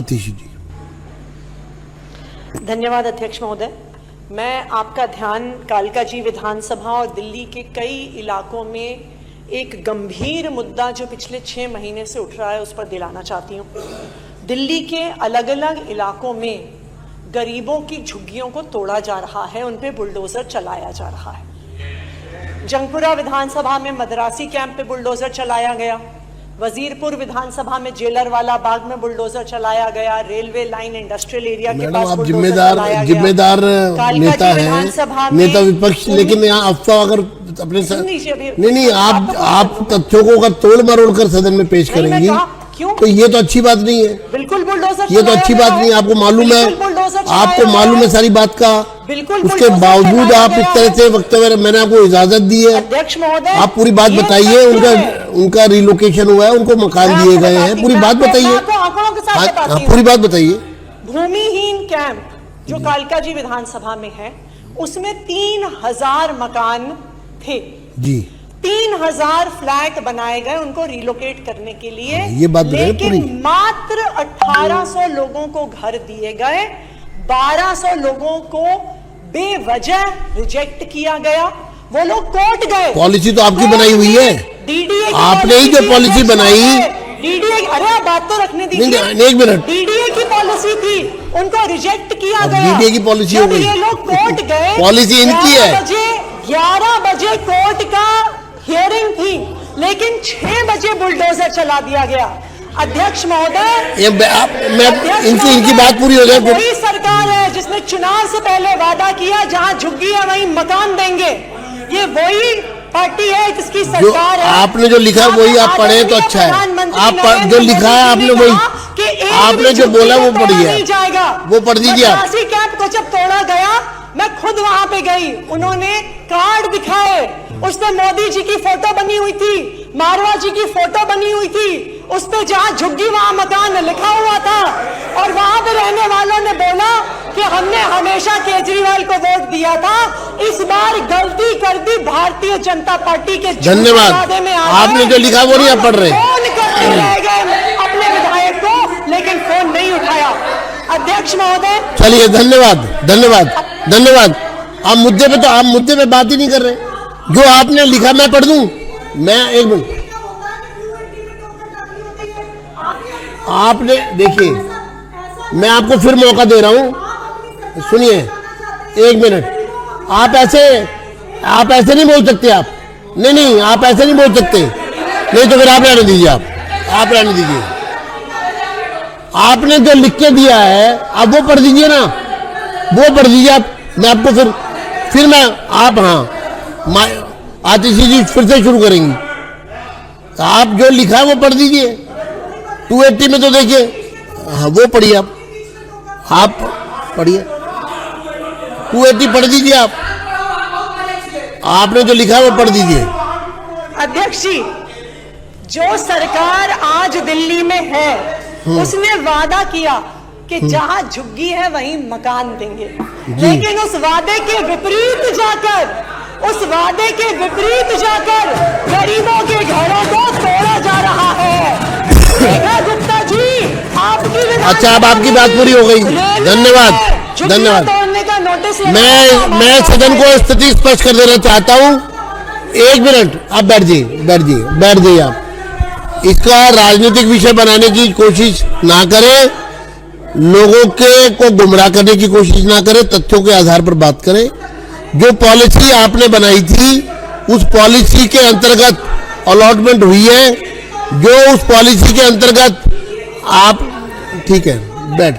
आतिशी जी। धन्यवाद अध्यक्ष महोदय। मैं आपका ध्यान कालकाजी विधानसभा और दिल्ली के कई इलाकों में एक गंभीर मुद्दा जो पिछले 6 महीने से उठ रहा है उस पर दिलाना चाहती हूँ। दिल्ली के अलग अलग इलाकों में गरीबों की झुग्गियों को तोड़ा जा रहा है, उन पे बुलडोजर चलाया जा रहा है। जंगपुरा विधानसभा में मदरासी कैंप पे बुलडोजर चलाया गया, वजीरपुर विधानसभा में जेलरवाला बाग में बुलडोजर चलाया गया, रेलवे लाइन इंडस्ट्रियल एरिया के पास आप जिम्मेदार नेता हैं, नेता विपक्ष, लेकिन यहाँ अफवाह अगर अपने नहीं आप तथ्यों को अगर तोड़ मरोड़ कर सदन में पेश करेंगी तो ये तो अच्छी बात नहीं है। बिल्कुल बुलडोजर ये तो अच्छी बात नहीं है, आपको मालूम है सारी बात का। उसके बावजूद आप इस तरह से वक्तव्य, मैंने आपको इजाजत दी है अध्यक्ष महोदय, आप पूरी बात बताइए। उनका रिलोकेशन हुआ है, उनको मकान दिए गए हैं, पूरी बात बताइए। पूरी बात बताइए। भूमिहीन कैंप जो कालकाजी विधानसभा में है उसमें 3000 मकान थे जी, 3000 फ्लैट बनाए गए उनको रिलोकेट करने के लिए, ये बात लेकिन मात्र 1800 लोगों को घर दिए गए, 1200 लोगों को बेवजह रिजेक्ट किया गया। वो लोग कोर्ट गए। पॉलिसी तो आपकी बनाई हुई है, डीडीए आपने ही जो पॉलिसी बनाई। डीडीए, अरे आप बात तो रखने दीजिए। एक मिनट, डीडीए की पॉलिसी थी, उनको रिजेक्ट किया गया। डीडीए की पॉलिसी हो गई, ये लोग कोर्ट गए, पॉलिसी इनकी है। 11 बजे कोर्ट का हियरिंग थी, लेकिन 6 बजे बुलडोजर चला दिया गया। अध्यक्ष महोदय, इनकी बात पूरी हो जाए। वही सरकार है जिसने चुनाव से पहले वादा किया जहां झुग्गी है वहीं मकान देंगे। ये वही पार्टी है जिसकी सरकार है। आपने जो लिखा वही आप पढ़े तो अच्छा है। आप जो लिखा है आपने वही, आपने जो बोला वो पढ़िए, वो पढ़ दीजिए आप। मदरासी कैंप को जब तोड़ा गया, मैं खुद वहां पे गई, उन्होंने कार्ड दिखाए, उसमें मोदी जी की फोटो बनी हुई थी, मारवा जी की फोटो बनी हुई थी, उस पे जहां झुग्गी वहां मकान लिखा हुआ था। और वहां पे रहने वालों ने बोला कि हमने हमेशा केजरीवाल को वोट दिया था, इस बार गलती कर दी भारतीय जनता पार्टी के। धन्यवाद। आपने जो लिखा वो नहीं आप पढ़ रहे। फोन करते रह गए अपने विधायक को, लेकिन फोन नहीं उठाया। अध्यक्ष महोदय, चलिए, धन्यवाद। आप मुद्दे पे बात ही नहीं कर रहे। जो आपने लिखा मैं पढ़ दूं। मैं एक मिनट, आपने देखिए, मैं आपको फिर मौका दे रहा हूं, सुनिए 1 मिनट। आप ऐसे नहीं बोल सकते। आप नहीं, आप ऐसे नहीं बोल सकते। नहीं तो फिर आप रहने दीजिए। आप रहने दीजिए। आपने जो लिख के दिया है आप वो पढ़ दीजिए ना, वो पढ़ दीजिए आप। मैं आपको फिर मैं आप, हाँ आतिशी जी फिर से शुरू करेंगी। आप जो लिखा है वो पढ़ दीजिए। 280 में तो देखिए, हाँ वो पढ़िए आप पढ़िए 280 पढ़ दीजिए आप। आपने जो लिखा है वो पढ़ दीजिए। अध्यक्ष जी, जो सरकार आज दिल्ली में है उसने वादा किया कि जहां झुग्गी है वहीं मकान देंगे, लेकिन उस वादे के विपरीत जाकर गरीबों के घरों को तोड़ा जा रहा है। रेखा गुप्ता जी, आपकी अच्छा, अब आपकी बात पूरी हो गई। धन्यवाद। तोड़ने का नोटिस मैं सदन को स्थिति स्पष्ट कर देना चाहता हूँ। 1 मिनट, आप बैठ जाइए आप। इसका राजनीतिक विषय बनाने की कोशिश ना करें, लोगों को गुमराह करने की कोशिश ना करें, तथ्यों के आधार पर बात करें। जो पॉलिसी आपने बनाई थी उस पॉलिसी के अंतर्गत अलॉटमेंट हुई है, जो उस पॉलिसी के अंतर्गत आप, ठीक है, बैठ